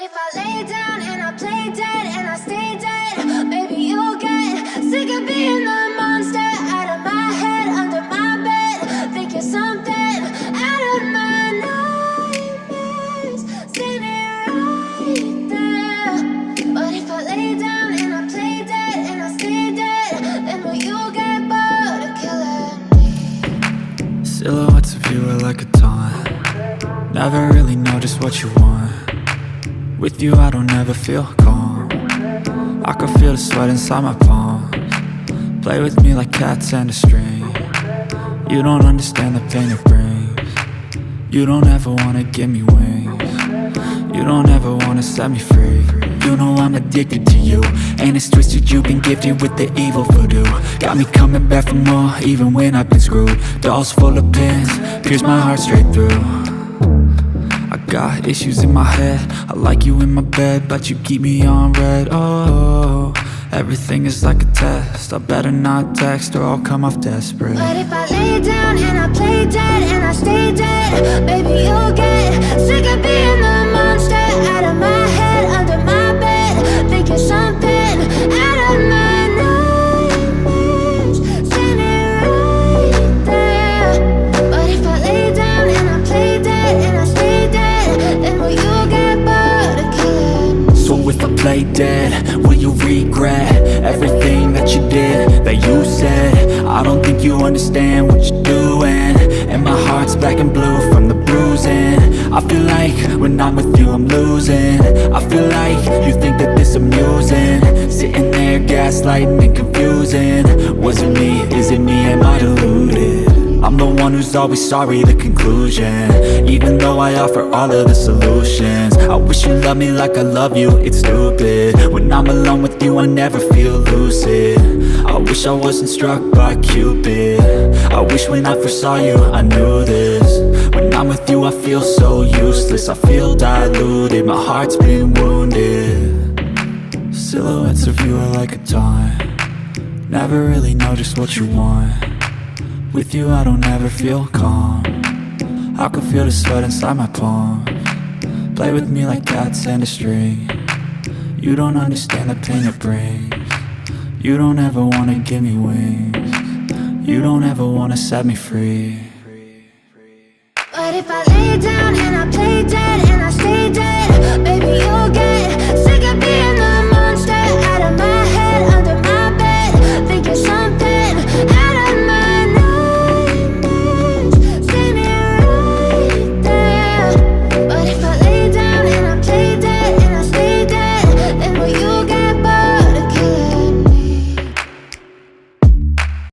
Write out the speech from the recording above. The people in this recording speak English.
if I lay down and I play dead and I stay dead? Maybe you'll get sick of being the monster out of my head, under my bed. Think you're something out of my nightmares, standing right there. But if I lay down and I play dead and I stay dead, then will you get bored of killing me? Silhouettes of you are like a taunt. Never really know just what you want. With you I don't ever feel calm. I can feel the sweat inside my palms. Play with me like cats and a string. You don't understand the pain it brings. You don't ever wanna give me wings. You don't ever wanna set me free. You know I'm addicted to you, and it's twisted, you've been gifted with the evil voodoo. Got me coming back for more, even when I've been screwed. Dolls full of pins, pierce my heart straight through. I got issues in my head, I like you in my bed, but you keep me on red. Oh, everything is like a test, I better not text or I'll come off desperate. But if I lay down and I play dead and I stay dead, baby you'll get sick of being the monster out of my head, under my bed. Think you're something out of my nightmares, standing right there. But if I lay down and I play dead and I stay dead, then will you get bored of killing me? So if I play dead, will you regret everything that you did, that you said? I don't think you understand what you're doing, and my heart's black and blue from the bruising. I feel like when I'm with you I'm losing. I feel like you think that this amusing, sitting there gaslighting and confusing. Was it me? Is it me? Am I deluded? I'm the one who's always sorry, the conclusion, even though I offer all of the solutions. I wish you loved me like I love you, it's stupid. When I'm alone with you I never feel lucid. I wish I wasn't struck by Cupid. I wish when I first saw you I knew this. When I'm with you I feel so useless, I feel diluted, my heart's been wounded. Silhouettes of you are like a taunt. Never really know just what you want. With you I don't ever feel calm. I can feel the sweat inside my palms. Play with me like cats and a string. You don't understand the pain it brings. You don't ever wanna give me wings. You don't ever wanna set me free. But if I lay down and I play dead